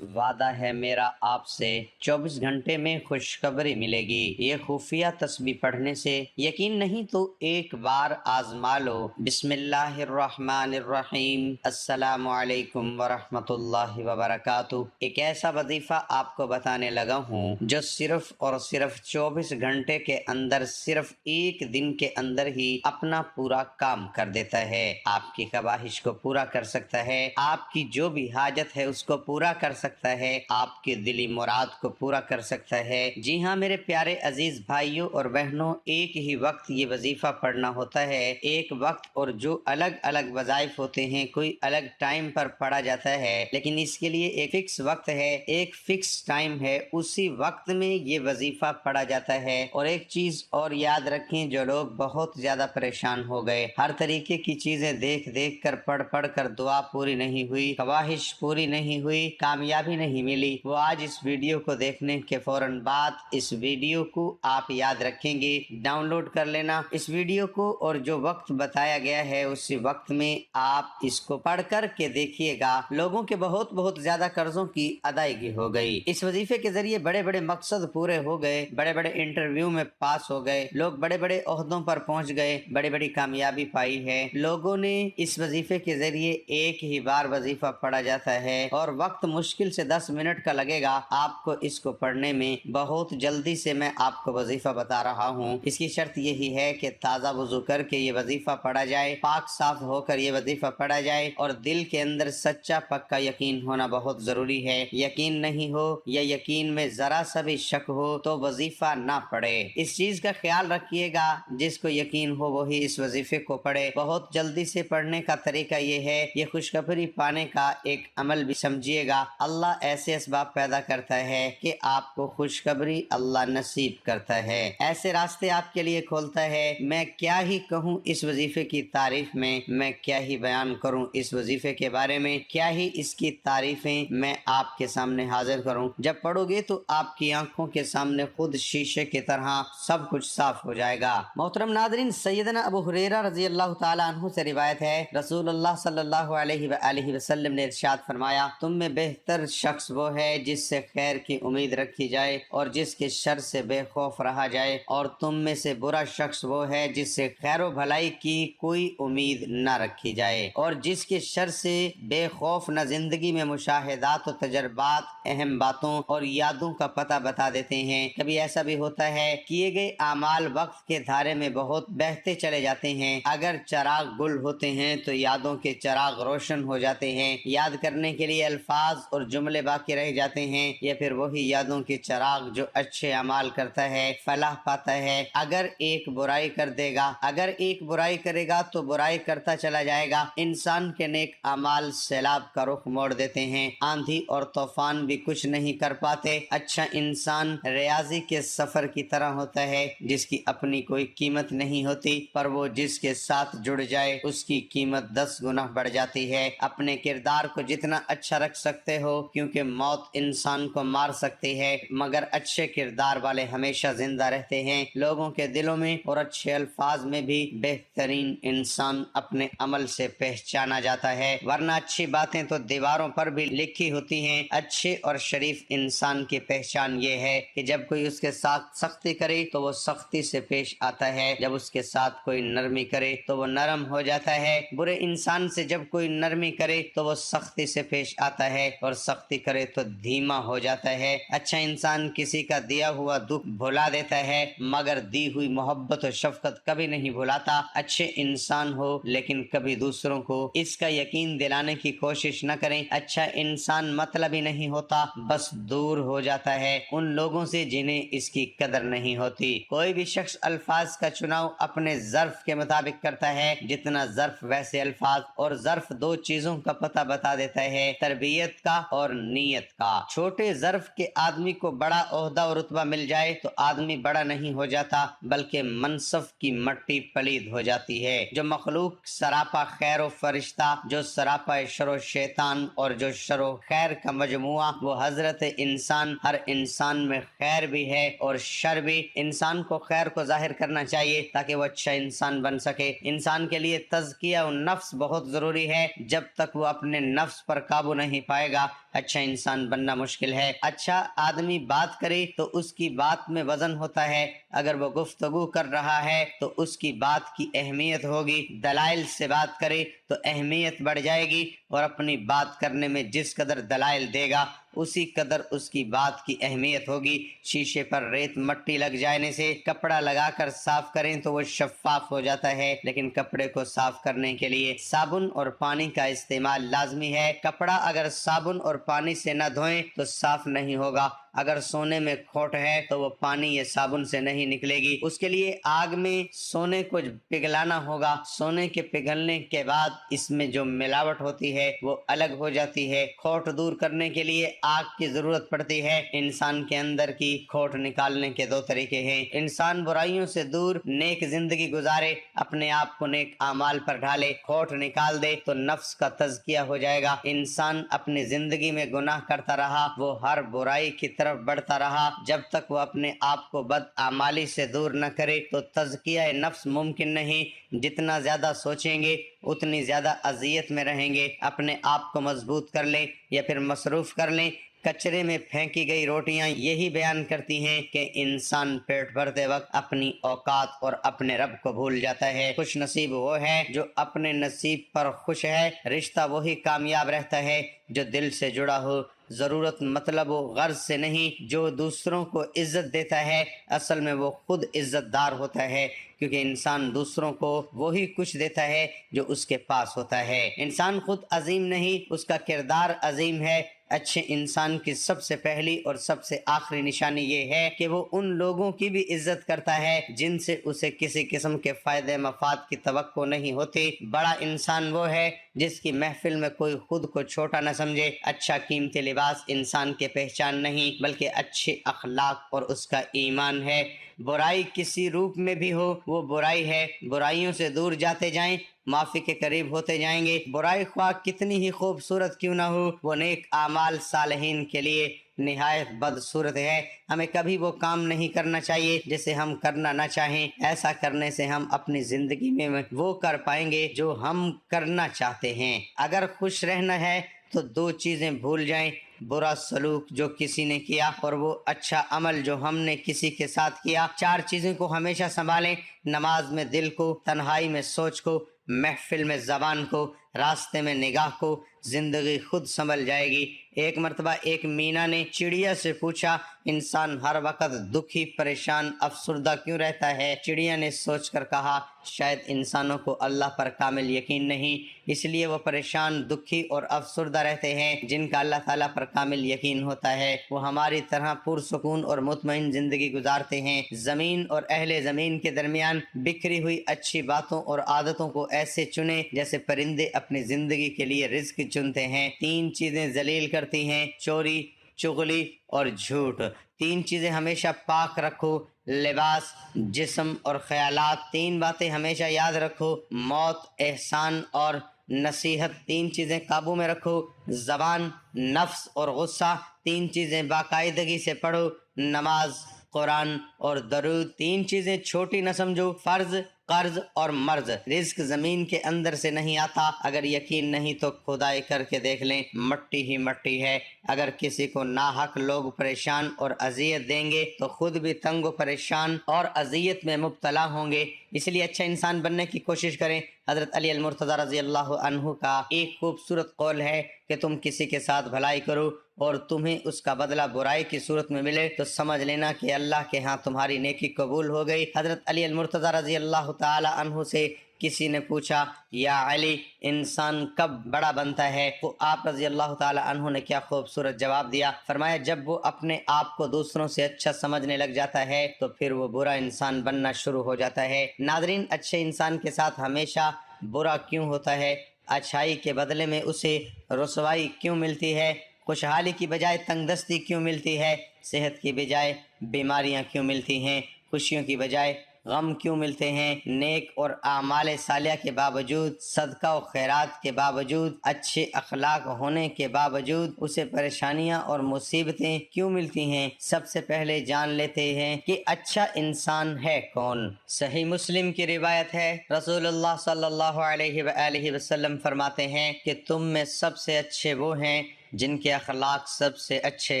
وعدہ ہے میرا آپ سے 24 گھنٹے میں خوشخبری ملے گی۔ یہ خفیہ تسبیح پڑھنے سے یقین نہیں تو ایک بار آزما لو۔ بسم اللہ الرحمن الرحیم۔ السلام علیکم ورحمۃ اللہ وبرکاتہ۔ ایک ایسا وظیفہ آپ کو بتانے لگا ہوں جو صرف اور صرف 24 گھنٹے کے اندر، صرف ایک دن کے اندر ہی اپنا پورا کام کر دیتا ہے۔ آپ کی خواہش کو پورا کر سکتا ہے، آپ کی جو بھی حاجت ہے اس کو پورا کر سکتا ہے، آپ کی دلی مراد کو پورا کر سکتا ہے۔ جی ہاں میرے پیارے عزیز بھائیوں اور بہنوں، ایک ہی وقت یہ وظیفہ پڑھنا ہوتا ہے، ایک وقت، اور جو الگ الگ وظائف ہوتے ہیں کوئی الگ ٹائم پر پڑھا جاتا ہے، لیکن اس کے لیے ایک فکس وقت ہے، ایک فکس ٹائم ہے، اسی وقت میں یہ وظیفہ پڑھا جاتا ہے۔ اور ایک چیز اور یاد رکھیں، جو لوگ بہت زیادہ پریشان ہو گئے، ہر طریقے کی چیزیں دیکھ دیکھ کر پڑھ کر دعا پوری نہیں ہوئی، خواہش پوری نہیں ہوئی، کامیابی نہیں ملی، وہ آج اس ویڈیو کو دیکھنے کے فوراً بعد اس ویڈیو کو آپ یاد رکھیں گے، ڈاؤن لوڈ کر لینا اس ویڈیو کو، اور جو وقت بتایا گیا ہے اسی وقت میں آپ اس کو پڑھ کر کے دیکھیے گا۔ لوگوں کے بہت زیادہ قرضوں کی ادائیگی ہو گئی، اس وظیفے کے ذریعے بڑے بڑے مقصد پورے ہو گئے، بڑے بڑے انٹرویو میں پاس ہو گئے، لوگ بڑے بڑے عہدوں پر پہنچ گئے، بڑی بڑی کامیابی پائی ہے۔ لوگوں نے اس وظیفے کے ذریعے ایک ہی بار وظیفہ پڑھا جاتا ہے، اور وقت مشکل سے 10 منٹ کا لگے گا آپ کو اس کو پڑھنے میں۔ بہت جلدی سے میں آپ کو وظیفہ بتا رہا ہوں، اس کی شرط یہی ہے کہ تازہ وضو کر کے یہ وظیفہ پڑھا جائے، پاک صاف ہو کر یہ وظیفہ پڑھا جائے، اور دل کے اندر سچا پکا یقین ہونا بہت ضروری ہے۔ یقین نہیں ہو یا یقین میں ذرا سا بھی شک ہو تو وظیفہ نہ پڑھے۔ اس چیز کا خیال رکھیے گا، جس کو یقین ہو وہی اس وظیفے کو پڑھے۔ بہت جلدی سے پڑھنے کا طریقہ یہ ہے، یہ خوشخبری پانے کا ایک عمل بھی سمجھیے گا۔ اللہ ایسے اسباب پیدا کرتا ہے کہ آپ کو خوشخبری اللہ نصیب کرتا ہے، ایسے راستے آپ کے لیے کھولتا ہے۔ میں کیا ہی کہوں اس وظیفے کی تعریف میں کیا ہی بیان کروں اس وظیفے کے بارے میں، کیا ہی اس کی تعریفیں میں آپ کے سامنے حاضر کروں۔ جب پڑھو گے تو آپ کی آنکھوں کے سامنے خود شیشے کی طرح سب کچھ صاف ہو جائے گا۔ محترم ناظرین، سیدنا ابو ہریرہ رضی اللہ تعالیٰ عنہ سے روایت ہے، رسول اللہ صلی اللہ علیہ وآلہ وسلم نے ارشاد فرمایا، تم میں بہتر شخص وہ ہے جس سے خیر کی امید رکھی جائے اور جس کے شر سے بے خوف رہا جائے، اور تم میں سے برا شخص وہ ہے جس سے خیر و بھلائی کی کوئی امید نہ رکھی جائے، اور جس کے شر سے بے خوف نہ زندگی میں مشاہدات و تجربات اہم باتوں اور یادوں کا پتہ بتا دیتے ہیں۔ کبھی ایسا بھی ہوتا ہے کیے گئے اعمال وقت کے دھارے میں بہت بہتے چلے جاتے ہیں، اگر چراغ گل ہوتے ہیں تو یادوں کے چراغ روشن ہو جاتے ہیں، یاد کرنے کے لیے الفاظ اور جملے باقی رہ جاتے ہیں، یا پھر وہی یادوں کے چراغ جو اچھے اعمال کرتا ہے فلاح پاتا ہے۔ اگر ایک برائی کر دے گا، اگر ایک برائی کرے گا تو برائی کرتا چلا جائے گا۔ انسان کے نیک اعمال سیلاب کا رخ موڑ دیتے ہیں، آندھی اور طوفان بھی کچھ نہیں کر پاتے۔ اچھا انسان ریاضی کے سفر کی طرح ہوتا ہے جس کی اپنی کوئی قیمت نہیں ہوتی، پر وہ جس کے ساتھ جڑ جائے اس کی قیمت 10 گنا بڑھ جاتی ہے۔ اپنے کردار کو جتنا اچھا رکھ سکتے ہو، کیونکہ موت انسان کو مار سکتی ہے مگر اچھے کردار والے ہمیشہ زندہ رہتے ہیں لوگوں کے دلوں میں، اور اچھے الفاظ میں بھی بہترین انسان اپنے عمل سے پہچانا جاتا ہے، ورنہ اچھی باتیں تو دیواروں پر بھی لکھی ہوتی ہیں۔ اچھے اور شریف انسان کی پہچان یہ ہے کہ جب کوئی اس کے ساتھ سختی کرے تو وہ سختی سے پیش آتا ہے، جب اس کے ساتھ کوئی نرمی کرے تو وہ نرم ہو جاتا ہے، برے انسان سے جب کوئی نرمی کرے تو وہ سختی سے پیش آتا ہے، اور سختی کرے تو دھیما ہو جاتا ہے۔ اچھا انسان کسی کا دیا ہوا دکھ بھلا دیتا ہے مگر دی ہوئی محبت و شفقت کبھی نہیں بھلاتا۔ اچھے انسان ہو لیکن کبھی دوسروں کو اس کا یقین دلانے کی کوشش نہ کریں۔ اچھا انسان مطلبی نہیں ہوتا، بس دور ہو جاتا ہے ان لوگوں سے جنہیں اس کی قدر نہیں ہوتی۔ کوئی بھی شخص الفاظ کا چناؤ اپنے ظرف کے مطابق کرتا ہے، جتنا ظرف ویسے الفاظ، اور ظرف دو چیزوں کا پتہ بتا دیتا ہے، تربیت کا اور نیت کا۔ چھوٹے ظرف کے آدمی کو بڑا عہدہ اور رتبہ مل جائے تو آدمی بڑا نہیں ہو جاتا بلکہ منصف کی مٹی پلید ہو جاتی ہے۔ جو مخلوق سراپا خیر و فرشتہ، جو سراپا شر و شیطان اور جو شر و خیر کا مجموعہ، وہ حضرت انسان۔ ہر انسان میں خیر بھی ہے اور شر بھی۔ انسان کو خیر کو ظاہر کرنا چاہیے تاکہ وہ اچھا انسان بن سکے۔ انسان کے لیے تزکیہ النفس بہت ضروری ہے، جب تک وہ اپنے نفس پر قابو نہیں پائے گا اچھا انسان بننا مشکل ہے۔ اچھا آدمی بات کرے تو اس کی بات میں وزن ہوتا ہے، اگر وہ گفتگو کر رہا ہے تو اس کی بات کی اہمیت ہوگی، دلائل سے بات کرے تو اہمیت بڑھ جائے گی، اور اپنی بات کرنے میں جس قدر دلائل دے گا اسی قدر اس کی بات کی اہمیت ہوگی۔ شیشے پر ریت مٹی لگ جانے سے کپڑا لگا کر صاف کریں تو وہ شفاف ہو جاتا ہے، لیکن کپڑے کو صاف کرنے کے لیے صابن اور پانی کا استعمال لازمی ہے۔ کپڑا اگر صابن اور پانی سے نہ دھوئیں تو صاف نہیں ہوگا۔ اگر سونے میں کھوٹ ہے تو وہ پانی یا صابن سے نہیں نکلے گی، اس کے لیے آگ میں سونے کو پگھلانا ہوگا۔ سونے کے پگھلنے کے بعد اس میں جو ملاوٹ ہوتی ہے وہ الگ ہو جاتی ہے۔ کھوٹ دور کرنے کے لیے آگ کی ضرورت پڑتی ہے۔ انسان کے اندر کی کھوٹ نکالنے کے دو طریقے ہیں۔ انسان برائیوں سے دور نیک زندگی گزارے، اپنے آپ کو نیک اعمال پر ڈھالے، کھوٹ نکال دے تو نفس کا تزکیہ ہو جائے گا۔ انسان اپنی زندگی میں گناہ کرتا رہا، وہ ہر برائی کی طرف بڑھتا رہا، جب تک وہ اپنے آپ کو بد اعمالی سے دور نہ کرے تو تزکیہ نفس ممکن نہیں۔ جتنا زیادہ سوچیں گے اتنی زیادہ اذیت میں رہیں گے۔ اپنے آپ کو مضبوط کر لیں یا پھر مصروف کر لیں۔ کچرے میں پھینکی گئی روٹیاں یہی بیان کرتی ہیں کہ انسان پیٹ بھرتے وقت اپنی اوقات اور اپنے رب کو بھول جاتا ہے۔ خوش نصیب وہ ہے جو اپنے نصیب پر خوش ہے۔ رشتہ وہی کامیاب رہتا ہے جو دل سے جڑا ہو، ضرورت مطلب و غرض سے نہیں۔ جو دوسروں کو عزت دیتا ہے اصل میں وہ خود عزت دار ہوتا ہے، کیونکہ انسان دوسروں کو وہی کچھ دیتا ہے جو اس کے پاس ہوتا ہے۔ انسان خود عظیم نہیں، اس کا کردار عظیم ہے۔ اچھے انسان کی سب سے پہلی اور سب سے آخری نشانی یہ ہے کہ وہ ان لوگوں کی بھی عزت کرتا ہے جن سے اسے کسی قسم کے فائدے مفاد کی توقع نہیں ہوتی۔ بڑا انسان وہ ہے جس کی محفل میں کوئی خود کو چھوٹا نہ سمجھے۔ اچھا قیمتی لباس انسان کی پہچان نہیں بلکہ اچھے اخلاق اور اس کا ایمان ہے۔ برائی کسی روپ میں بھی ہو وہ برائی ہے۔ برائیوں سے دور جاتے جائیں، معافی کے قریب ہوتے جائیں گے۔ برائی خواہ کتنی ہی خوبصورت کیوں نہ ہو، وہ نیک اعمال صالحین کے لیے نہایت بدصورت ہے۔ ہمیں کبھی وہ کام نہیں کرنا چاہیے جسے ہم کرنا نہ چاہیں۔ ایسا کرنے سے ہم اپنی زندگی میں وہ کر پائیں گے جو ہم کرنا چاہتے ہیں۔ اگر خوش رہنا ہے تو دو چیزیں بھول جائیں، برا سلوک جو کسی نے کیا اور وہ اچھا عمل جو ہم نے کسی کے ساتھ کیا۔ چار چیزوں کو ہمیشہ سنبھالیں، نماز میں دل کو، تنہائی میں سوچ کو، محفل میں زبان کو، راستے میں نگاہ کو، زندگی خود سنبھل جائے گی۔ ایک مرتبہ ایک مینا نے چڑیا سے پوچھا، انسان ہر وقت دکھی، پریشان، افسردہ کیوں رہتا ہے؟ چڑیا نے سوچ کر کہا، شاید انسانوں کو اللہ پر کامل یقین نہیں، اس لیے وہ پریشان، دکھی اور افسردہ رہتے ہیں۔ جن کا اللہ تعالیٰ پر کامل یقین ہوتا ہے وہ ہماری طرح پرسکون اور مطمئن زندگی گزارتے ہیں۔ زمین اور اہل زمین کے درمیان بکھری ہوئی اچھی باتوں اور عادتوں کو ایسے چنیں جیسے پرندے اپنی زندگی کے لیے رزق چنتے ہیں۔ تین چیزیں ذلیل کرتی ہیں، چوری، چغلی اور جھوٹ۔ تین چیزیں ہمیشہ پاک رکھو، لباس، جسم اور خیالات۔ تین باتیں ہمیشہ یاد رکھو، موت، احسان اور نصیحت۔ تین چیزیں قابو میں رکھو، زبان، نفس اور غصہ۔ تین چیزیں باقاعدگی سے پڑھو، نماز، قرآن اور درود۔ تین چیزیں چھوٹی نہ سمجھو، فرض، قرض اور مرض۔ رزق زمین کے اندر سے نہیں آتا، اگر یقین نہیں تو کھدائی کر کے دیکھ لیں، مٹی ہی مٹی ہے۔ اگر کسی کو ناحق لوگ پریشان اور اذیت دیں گے تو خود بھی تنگ و پریشان اور اذیت میں مبتلا ہوں گے۔ اس لیے اچھا انسان بننے کی کوشش کریں۔ حضرت علی المرتضیٰ رضی اللہ عنہ کا ایک خوبصورت قول ہے کہ تم کسی کے ساتھ بھلائی کرو اور تمہیں اس کا بدلہ برائی کی صورت میں ملے تو سمجھ لینا کہ اللہ کے ہاں تمہاری نیکی قبول ہو گئی۔ حضرت علی المرتضیٰ رضی اللہ تعالی عنہ سے کسی نے پوچھا، یا علی، انسان کب بڑا بنتا ہے؟ تو آپ رضی اللہ تعالی عنہ نے کیا خوبصورت جواب دیا، فرمایا جب وہ اپنے آپ کو دوسروں سے اچھا سمجھنے لگ جاتا ہے تو پھر وہ برا انسان بننا شروع ہو جاتا ہے۔ ناظرین، اچھے انسان کے ساتھ ہمیشہ برا کیوں ہوتا ہے؟ اچھائی کے بدلے میں اسے رسوائی کیوں ملتی ہے؟ خوشحالی کی بجائے تنگ دستی کیوں ملتی ہے؟ صحت کی بجائے بیماریاں کیوں ملتی ہیں؟ خوشیوں کی بجائے غم کیوں ملتے ہیں؟ نیک اور اعمال صالحہ کے باوجود، صدقہ و خیرات کے باوجود، اچھے اخلاق ہونے کے باوجود اسے پریشانیاں اور مصیبتیں کیوں ملتی ہیں؟ سب سے پہلے جان لیتے ہیں کہ اچھا انسان ہے کون۔ صحیح مسلم کی روایت ہے، رسول اللہ صلی اللہ علیہ وآلہ وسلم فرماتے ہیں کہ تم میں سب سے اچھے وہ ہیں جن کے اخلاق سب سے اچھے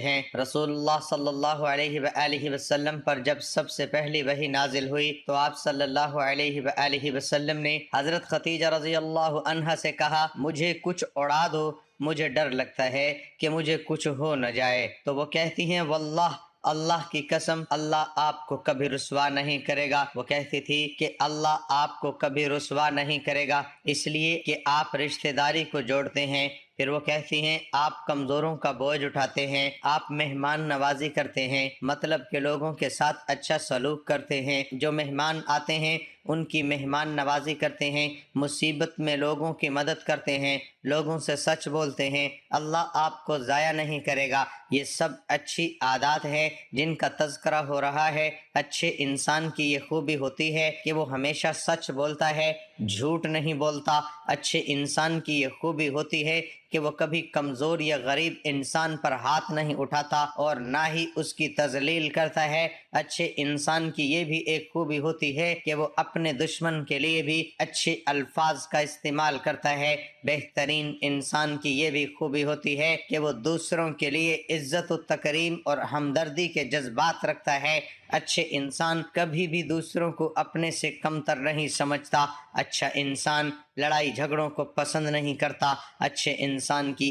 ہیں۔ رسول اللہ صلی اللہ علیہ وآلہ وسلم پر جب سب سے پہلی وحی نازل ہوئی تو آپ صلی اللہ علیہ وآلہ وسلم نے حضرت خدیجہ رضی اللہ عنہا سے کہا مجھے کچھ اڑا دو، مجھے ڈر لگتا ہے کہ مجھے کچھ ہو نہ جائے۔ تو وہ کہتی ہیں واللہ، اللہ کی قسم، اللہ آپ کو کبھی رسوا نہیں کرے گا۔ وہ کہتی تھی کہ اللہ آپ کو کبھی رسوا نہیں کرے گا، اس لیے کہ آپ رشتہ داری کو جوڑتے ہیں۔ پھر وہ کہتی ہیں آپ کمزوروں کا بوجھ اٹھاتے ہیں، آپ مہمان نوازی کرتے ہیں، مطلب کہ لوگوں کے ساتھ اچھا سلوک کرتے ہیں، جو مہمان آتے ہیں ان کی مہمان نوازی کرتے ہیں، مصیبت میں لوگوں کی مدد کرتے ہیں، لوگوں سے سچ بولتے ہیں، اللہ آپ کو ضائع نہیں کرے گا۔ یہ سب اچھی عادات ہے جن کا تذکرہ ہو رہا ہے۔ اچھے انسان کی یہ خوبی ہوتی ہے کہ وہ ہمیشہ سچ بولتا ہے، جھوٹ نہیں بولتا۔ اچھے انسان کی یہ خوبی ہوتی ہے کہ وہ کبھی کمزور یا غریب انسان پر ہاتھ نہیں اٹھاتا اور نہ ہی اس کی تذلیل کرتا ہے۔ اچھے انسان کی یہ بھی ایک خوبی ہوتی ہے کہ وہ اپنے دشمن کے لیے بھی اچھے الفاظ کا استعمال کرتا ہے۔ بہترین انسان کی یہ بھی خوبی ہوتی ہے کہ وہ دوسروں کے لیے عزت و تکریم اور ہمدردی کے جذبات رکھتا ہے۔ اچھے انسان کبھی بھی دوسروں کو اپنے سے کمتر نہیں سمجھتا۔ اچھا انسان لڑائی جھگڑوں کو پسند نہیں کرتا۔ اچھے انسان کی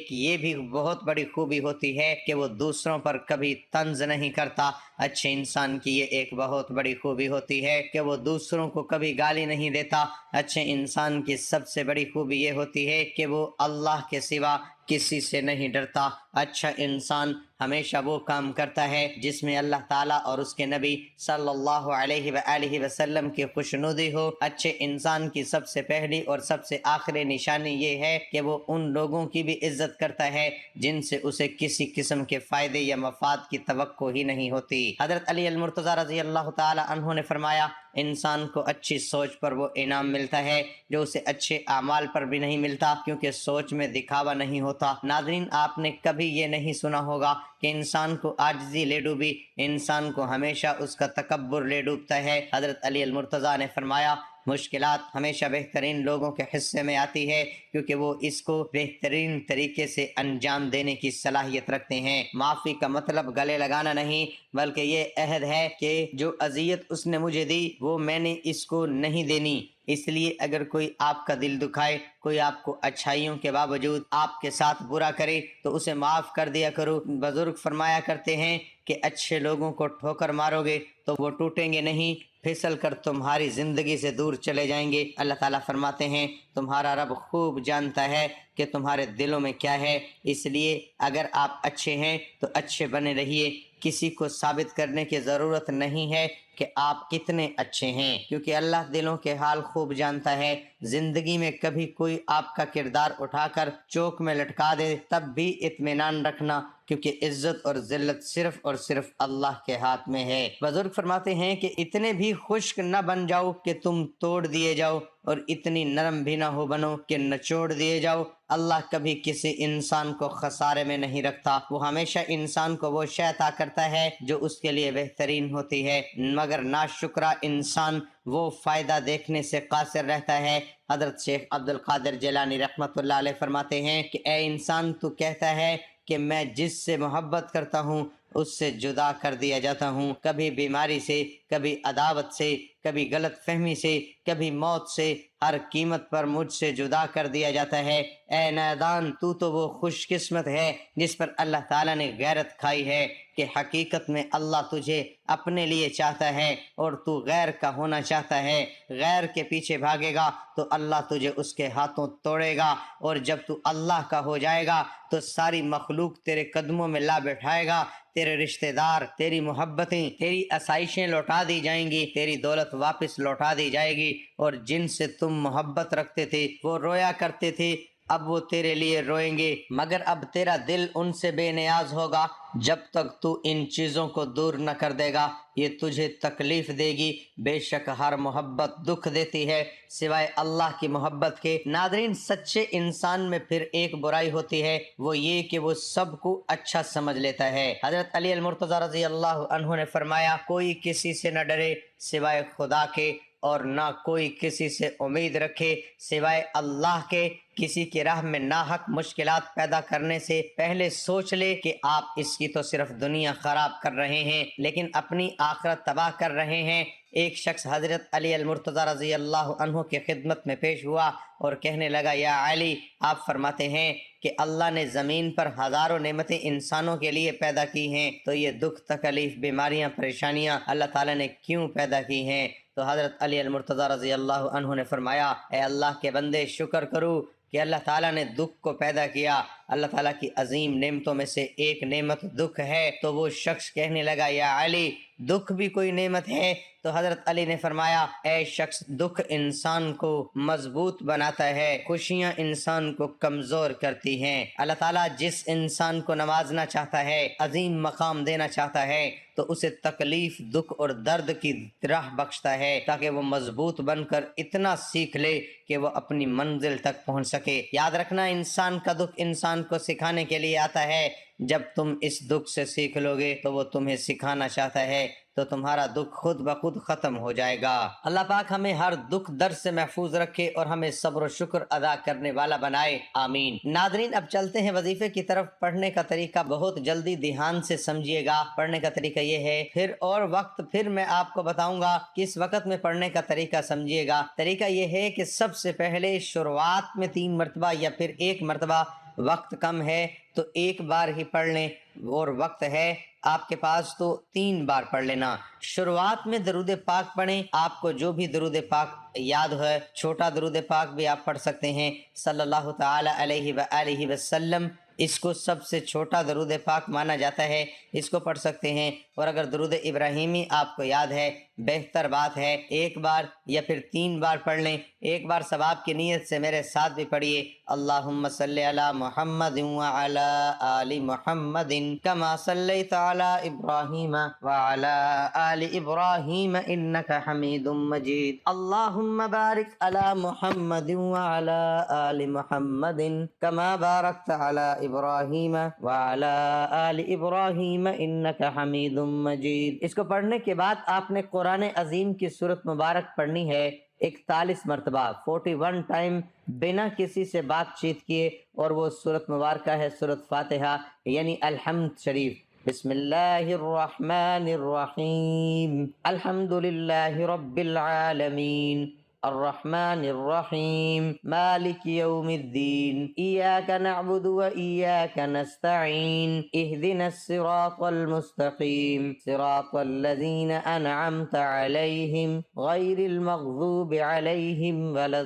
یہ بھی بہت بڑی خوبی ہوتی ہے کہ وہ دوسروں پر کبھی طنز نہیں کرتا۔ اچھے انسان کی یہ ایک بہت بڑی خوبی ہوتی ہے کہ وہ دوسروں کو کبھی گالی نہیں دیتا۔ اچھے انسان کی سب سے بڑی خوبی یہ ہوتی ہے کہ وہ اللہ کے سوا کسی سے نہیں ڈرتا۔ اچھا انسان ہمیشہ وہ کام کرتا ہے جس میں اللہ تعالیٰ اور اس کے نبی صلی اللہ علیہ وآلہ وسلم کی خوشنودی ہو۔ اچھے انسان کی سب سے پہلی اور سب سے آخری نشانی یہ ہے کہ وہ ان لوگوں کی بھی عزت کرتا ہے جن سے اسے کسی قسم کے فائدے یا مفاد کی توقع ہی نہیں ہوتی۔ حضرت علی المرتضیٰ رضی اللہ تعالی عنہ نے فرمایا انسان کو اچھی سوچ پر وہ انعام ملتا ہے جو اسے اچھے اعمال پر بھی نہیں ملتا، کیونکہ سوچ میں دکھاوا نہیں ہوتا۔ ناظرین، آپ نے کبھی یہ نہیں سنا ہوگا کہ انسان کو عاجزی لے ڈوبی، انسان کو ہمیشہ اس کا تکبر لے ڈوبتا ہے۔ حضرت علی المرتضیٰ نے فرمایا مشکلات ہمیشہ بہترین لوگوں کے حصے میں آتی ہے کیونکہ وہ اس کو بہترین طریقے سے انجام دینے کی صلاحیت رکھتے ہیں۔ معافی کا مطلب گلے لگانا نہیں، بلکہ یہ عہد ہے کہ جو اذیت اس نے مجھے دی وہ میں نے اس کو نہیں دینی۔ اس لیے اگر کوئی آپ کا دل دکھائے، کوئی آپ کو اچھائیوں کے باوجود آپ کے ساتھ برا کرے تو اسے معاف کر دیا کرو۔ بزرگ فرمایا کرتے ہیں کہ اچھے لوگوں کو ٹھوکر مارو گے تو وہ ٹوٹیں گے نہیں، پھسل کر تمہاری زندگی سے دور چلے جائیں گے۔ اللہ تعالیٰ فرماتے ہیں تمہارا رب خوب جانتا ہے کہ تمہارے دلوں میں کیا ہے، اس لیے اگر آپ اچھے ہیں تو اچھے بنے رہیے۔ کسی کو ثابت کرنے کی ضرورت نہیں ہے کہ آپ کتنے اچھے ہیں، کیونکہ اللہ دلوں کے حال خوب جانتا ہے۔ زندگی میں کبھی کوئی آپ کا کردار اٹھا کر چوک میں لٹکا دے تب بھی اطمینان رکھنا، کیونکہ عزت اور ذلت صرف اور صرف اللہ کے ہاتھ میں ہے۔ بزرگ فرماتے ہیں کہ اتنے بھی خشک نہ بن جاؤ کہ تم توڑ دیے جاؤ، اور اتنی نرم بھی نہ ہو بنو کہ نچوڑ دیے جاؤ۔ اللہ کبھی کسی انسان کو خسارے میں نہیں رکھتا، وہ ہمیشہ انسان کو وہ شے عطا کرتا ہے جو اس کے لیے بہترین ہوتی ہے، مگر ناشکرا انسان وہ فائدہ دیکھنے سے قاصر رہتا ہے۔ حضرت شیخ عبد القادر جیلانی رحمۃ اللہ علیہ فرماتے ہیں کہ اے انسان، تو کہتا ہے کہ میں جس سے محبت کرتا ہوں اس سے جدا کر دیا جاتا ہوں، کبھی بیماری سے، کبھی عداوت سے، کبھی غلط فہمی سے، کبھی موت سے، ہر قیمت پر مجھ سے جدا کر دیا جاتا ہے۔ اے نادان، تو وہ خوش قسمت ہے جس پر اللہ تعالیٰ نے غیرت کھائی ہے کہ حقیقت میں اللہ تجھے اپنے لیے چاہتا ہے اور تو غیر کا ہونا چاہتا ہے۔ غیر کے پیچھے بھاگے گا تو اللہ تجھے اس کے ہاتھوں توڑے گا، اور جب تو اللہ کا ہو جائے گا تو ساری مخلوق تیرے قدموں میں لا بٹھائے گا، تیرے رشتہ دار، تیری محبتیں، تیری آسائشیں لوٹا دی جائیں گی، تیری دولت واپس لوٹا دی جائے گی، اور جن سے تم محبت رکھتے تھے وہ رویا کرتے تھے، اب وہ تیرے لیے روئیں گے، مگر اب تیرا دل ان سے بے نیاز ہوگا۔ جب تک تو ان چیزوں کو دور نہ کر دے گا یہ تجھے تکلیف دے گی۔ بے شک ہر محبت دکھ دیتی ہے سوائے اللہ کی محبت کے۔ ناظرین، سچے انسان میں پھر ایک برائی ہوتی ہے، وہ یہ کہ وہ سب کو اچھا سمجھ لیتا ہے۔ حضرت علی المرتضیٰ رضی اللہ عنہ نے فرمایا کوئی کسی سے نہ ڈرے سوائے خدا کے، اور نہ کوئی کسی سے امید رکھے سوائے اللہ کے۔ کسی کی راہ میں ناحق مشکلات پیدا کرنے سے پہلے سوچ لے کہ آپ اس کی تو صرف دنیا خراب کر رہے ہیں لیکن اپنی آخرت تباہ کر رہے ہیں۔ ایک شخص حضرت علی المرتضی رضی اللہ عنہ کی خدمت میں پیش ہوا اور کہنے لگا، یا علی، آپ فرماتے ہیں کہ اللہ نے زمین پر ہزاروں نعمتیں انسانوں کے لیے پیدا کی ہیں، تو یہ دکھ، تکلیف، بیماریاں، پریشانیاں اللہ تعالیٰ نے کیوں پیدا کی ہیں؟ تو حضرت علی المرتضی رضی اللہ عنہ نے فرمایا، اے اللہ کے بندے، شکر کرو کہ اللہ تعالیٰ نے دکھ کو پیدا کیا۔ اللہ تعالیٰ کی عظیم نعمتوں میں سے ایک نعمت دکھ ہے۔ تو وہ شخص کہنے لگا، یا علی، دکھ بھی کوئی نعمت ہے؟ تو حضرت علی نے فرمایا، اے شخص، دکھ انسان کو مضبوط بناتا ہے، خوشیاں انسان کو کمزور کرتی ہیں۔ اللہ تعالیٰ جس انسان کو نوازنا چاہتا ہے، عظیم مقام دینا چاہتا ہے، تو اسے تکلیف، دکھ اور درد کی راہ بخشتا ہے تاکہ وہ مضبوط بن کر اتنا سیکھ لے کہ وہ اپنی منزل تک پہنچ سکے۔ یاد رکھنا، انسان کا دکھ انسان کو سکھانے کے لیے آتا ہے۔ جب تم اس دکھ سے سیکھ لو گے تو وہ تمہیں سکھانا چاہتا ہے، تو تمہارا دکھ خود بخود ختم ہو جائے گا۔ اللہ پاک ہمیں ہر دکھ درد سے محفوظ رکھے اور ہمیں صبر و شکر ادا کرنے والا بنائے، آمین۔ ناظرین، اب چلتے ہیں وظیفے کی طرف۔ پڑھنے کا طریقہ بہت جلدی دھیان سے سمجھیے گا۔ پڑھنے کا طریقہ یہ ہے، پھر اور وقت پھر میں آپ کو بتاؤں گا کس وقت میں پڑھنے کا طریقہ سمجھیے گا۔ طریقہ یہ ہے کہ سب سے پہلے شروعات میں 3 مرتبہ یا پھر 1 مرتبہ، وقت کم ہے تو 1 بار ہی پڑھ لیں، اور وقت ہے آپ کے پاس تو 3 بار پڑھ لینا۔ شروعات میں درود پاک پڑھیں، آپ کو جو بھی درود پاک یاد ہے، چھوٹا درود پاک بھی آپ پڑھ سکتے ہیں، صلی اللہ تعالی علیہ وآلہ وسلم، اس کو سب سے چھوٹا درود پاک مانا جاتا ہے، اس کو پڑھ سکتے ہیں۔ اور اگر درود ابراہیمی آپ کو یاد ہے، بہتر بات ہے 1 بار یا پھر 3 بار پڑھ لیں۔ 1 بار ثواب کی نیت سے میرے ساتھ بھی پڑھیے، اللہم صلی علی محمد وعلی آل محمد کما صلیت علی ابراہیم وعلی آل ابراہیم انک حمید مجید، اللہم بارک علی محمد وعلی آل محمد کما بارکت علی ابراہیم وعلی آل ابراہیم انک حمید مجید۔ اس کو پڑھنے کے بعد آپ نے قرآن عظیم کی سورت مبارک پڑھنی ہے 41 مرتبہ، 41 ٹائم، بنا کسی سے بات چیت کیے، اور وہ سورت مبارکہ ہے سورت فاتحہ یعنی الحمد شریف۔ بسم اللہ الرحمن الرحیم، الحمد للہ رب العالمین، الرحمن الرحیم، مالک یوم الدین، ایاک نعبد و ایاک نستعین، اہدنا الصراط المستقیم، صراط الذین انعمت علیہم، غیر المغضوب علیہم ولا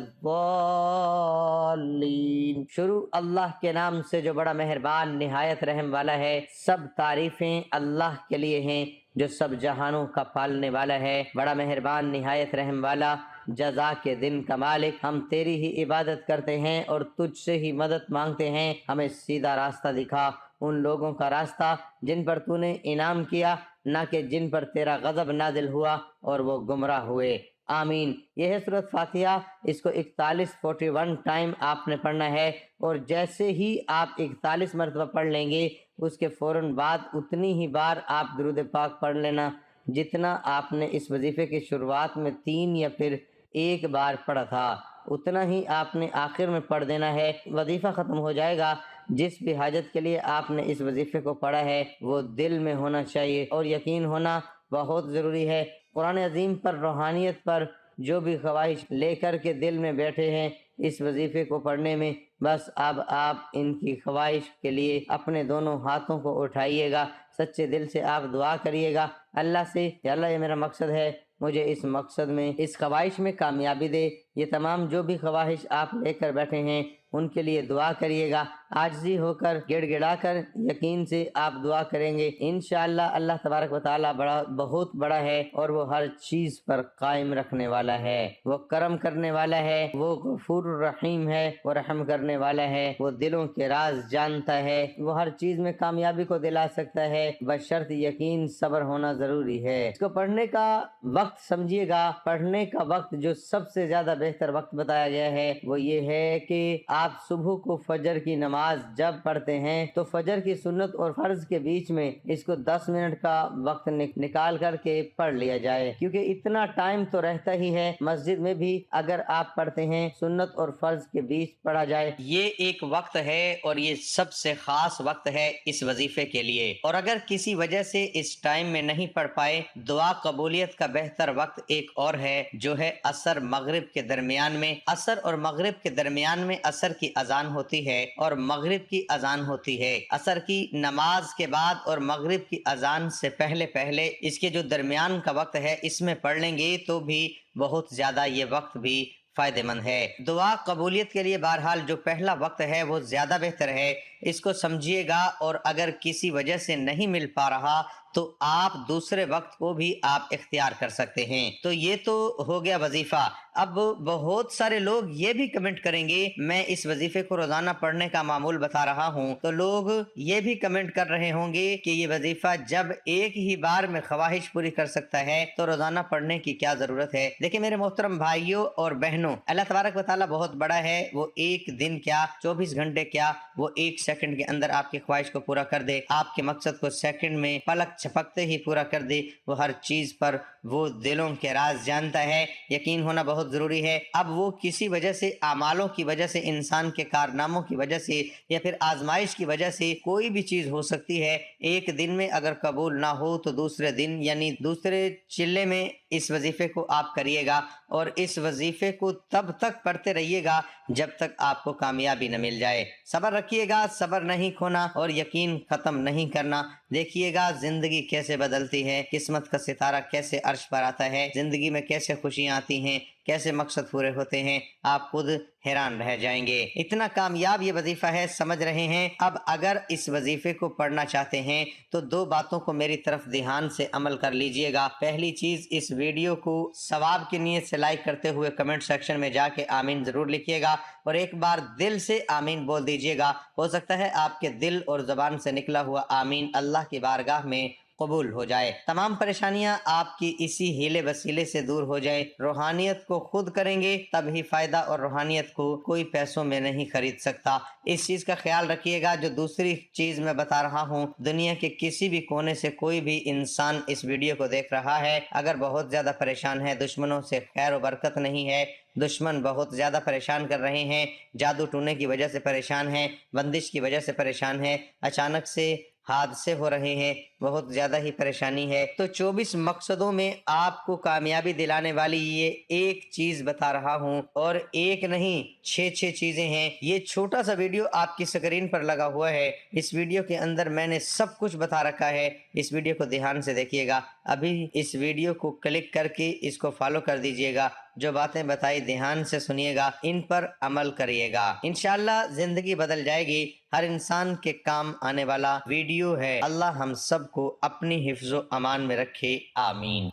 الضالین۔ شروع اللہ کے نام سے جو بڑا مہربان نہایت رحم والا ہے۔ سب تعریفیں اللہ کے لیے ہیں جو سب جہانوں کا پالنے والا ہے، بڑا مہربان نہایت رحم والا، جزا کے دن کا مالک۔ ہم تیری ہی عبادت کرتے ہیں اور تجھ سے ہی مدد مانگتے ہیں، ہمیں سیدھا راستہ دکھا، ان لوگوں کا راستہ جن پر تو نے انعام کیا، نہ کہ جن پر تیرا غضب نازل ہوا اور وہ گمراہ ہوئے، آمین۔ یہ ہے سورۃ فاتحہ۔ اس کو 41 ٹائم آپ نے پڑھنا ہے، اور جیسے ہی آپ 41 مرتبہ پڑھ لیں گے، اس کے فوراً بعد اتنی ہی بار آپ درود پاک پڑھ لینا جتنا آپ نے اس وظیفے کی شروعات میں 3 یا پھر 1 بار پڑھا تھا، اتنا ہی آپ نے آخر میں پڑھ دینا ہے۔ وظیفہ ختم ہو جائے گا۔ جس بھی حاجت کے لیے آپ نے اس وظیفے کو پڑھا ہے وہ دل میں ہونا چاہیے، اور یقین ہونا بہت ضروری ہے۔ قرآن عظیم پر، روحانیت پر جو بھی خواہش لے کر کے دل میں بیٹھے ہیں اس وظیفے کو پڑھنے میں، بس اب آپ ان کی خواہش کے لیے اپنے دونوں ہاتھوں کو اٹھائیے گا، سچے دل سے آپ دعا کریے گا اللہ سے کہ اللہ، یہ میرا مقصد ہے، مجھے اس مقصد میں، اس خواہش میں کامیابی دے۔ یہ تمام جو بھی خواہش آپ لے کر بیٹھے ہیں ان کے لیے دعا کریے گا، عاجزی ہو کر، گڑ گڑا کر، یقین سے آپ دعا کریں گے، انشاءاللہ اللہ تبارک و تعالیٰ بہت بڑا ہے، اور وہ ہر چیز پر قائم رکھنے والا ہے، وہ کرم کرنے والا ہے، وہ غفور الرحیم ہے، وہ رحم کرنے والا ہے، وہ دلوں کے راز جانتا ہے، وہ ہر چیز میں کامیابی کو دلا سکتا ہے، بشرط یقین صبر ہونا ضروری ہے۔ اس کو پڑھنے کا وقت وقت سمجھیے گا، پڑھنے کا وقت جو سب سے زیادہ بہتر وقت بتایا گیا ہے وہ یہ ہے کہ آپ صبح کو فجر کی نماز جب پڑھتے ہیں تو فجر کی سنت اور فرض کے بیچ میں اس کو 10 منٹ کا وقت نکال کر کے پڑھ لیا جائے، کیونکہ اتنا ٹائم تو رہتا ہی ہے۔ مسجد میں بھی اگر آپ پڑھتے ہیں سنت اور فرض کے بیچ پڑھا جائے، یہ ایک وقت ہے اور یہ سب سے خاص وقت ہے اس وظیفے کے لیے۔ اور اگر کسی وجہ سے اس ٹائم میں نہیں پڑھ پائے، دعا قبولیت کا بہتر وقت ایک اور ہے جو ہے عصر مغرب کے درمیان میں۔ عصر اور مغرب کے درمیان میں عصر کی اذان ہوتی ہے اور مغرب کی اذان ہوتی ہے۔ عصر کی نماز کے بعد اور مغرب کی اذان سے پہلے پہلے اس کے جو درمیان کا وقت ہے اس میں پڑھ لیں گے تو بھی بہت زیادہ یہ وقت بھی فائدہ مند ہے۔ دعا قبولیت کے لیے بہرحال جو پہلا وقت ہے وہ زیادہ بہتر ہے، اس کو سمجھیے گا، اور اگر کسی وجہ سے نہیں مل پا رہا تو آپ دوسرے وقت کو بھی آپ اختیار کر سکتے ہیں۔ تو یہ تو ہو گیا وظیفہ۔ اب بہت سارے لوگ یہ بھی کمنٹ کریں گے، میں اس وظیفے کو روزانہ پڑھنے کا معمول بتا رہا ہوں، تو لوگ یہ بھی کمنٹ کر رہے ہوں گے کہ یہ وظیفہ جب ایک ہی بار میں خواہش پوری کر سکتا ہے تو روزانہ پڑھنے کی کیا ضرورت ہے؟ دیکھیں میرے محترم بھائیوں اور بہنوں، اللہ تبارک و تعالیٰ بہت بڑا ہے، وہ ایک دن کیا 24 گھنٹے کیا، وہ ایک سیکنڈ کے اندر آپ کی خواہش کو پورا کر دے، آپ کے مقصد کو سیکنڈ میں پلک چھپکتے ہی پورا کر دے۔ وہ ہر چیز پر وہ دلوں کے راز جانتا ہے، یقین ہونا بہت ضروری ہے۔ اب وہ کسی وجہ سے، اعمالوں کی وجہ سے، انسان کے کارناموں کی وجہ سے یا پھر آزمائش کی وجہ سے کوئی بھی چیز ہو سکتی ہے، ایک دن میں اگر قبول نہ ہو تو دوسرے دن یعنی دوسرے چلے میں اس وظیفے کو آپ کریے گا، اور اس وظیفے کو تب تک پڑھتے رہیے گا جب تک آپ کو کامیابی نہ مل جائے۔ صبر رکھیے گا، صبر نہیں کھونا اور یقین ختم نہیں کرنا۔ دیکھیے گا زندگی کیسے بدلتی ہے، قسمت کا ستارہ کیسے عرش پر آتا ہے، زندگی میں کیسے خوشیاں آتی ہیں، کیسے مقصد پورے ہوتے ہیں، آپ خود حیران رہ جائیں گے۔ اتنا کامیاب یہ وظیفہ ہے، سمجھ رہے ہیں؟ اب اگر اس وظیفے کو پڑھنا چاہتے ہیں تو دو باتوں کو میری طرف دھیان سے عمل کر لیجئے گا۔ پہلی چیز، اس ویڈیو کو ثواب کی نیت سے لائک کرتے ہوئے کمنٹ سیکشن میں جا کے آمین ضرور لکھیے گا، اور ایک بار دل سے آمین بول دیجئے گا۔ ہو سکتا ہے آپ کے دل اور زبان سے نکلا ہوا آمین اللہ کی بارگاہ میں قبول ہو جائے، تمام پریشانیاں آپ کی اسی ہیلے وسیلے سے دور ہو جائے۔ روحانیت کو خود کریں گے تب ہی فائدہ، اور روحانیت کو کوئی پیسوں میں نہیں خرید سکتا۔ اس چیز کا خیال رکھیے گا۔ جو دوسری چیز میں بتا رہا ہوں، دنیا کے کسی بھی کونے سے کوئی بھی انسان اس ویڈیو کو دیکھ رہا ہے، اگر بہت زیادہ پریشان ہے، دشمنوں سے خیر و برکت نہیں ہے، دشمن بہت زیادہ پریشان کر رہے ہیں، جادو ٹونے کی وجہ سے پریشان ہیں، بندش کی وجہ سے پریشان ہیں، اچانک سے حادثے ہو رہے ہیں، بہت زیادہ ہی پریشانی ہے، تو 24 مقصدوں میں آپ کو کامیابی دلانے والی یہ ایک چیز بتا رہا ہوں، اور ایک نہیں 6 چیزیں ہیں۔ یہ چھوٹا سا ویڈیو آپ کی سکرین پر لگا ہوا ہے، اس ویڈیو کے اندر میں نے سب کچھ بتا رکھا ہے۔ اس ویڈیو کو دھیان سے دیکھیے گا، ابھی اس ویڈیو کو کلک کر کے اس کو فالو کر دیجئے گا، جو باتیں بتائی دھیان سے سنیے گا، ان پر عمل کریے گا، انشاءاللہ زندگی بدل جائے گی۔ ہر انسان کے کام آنے والا ویڈیو ہے۔ اللہ ہم سب کو اپنی حفظ و امان میں رکھے، آمین۔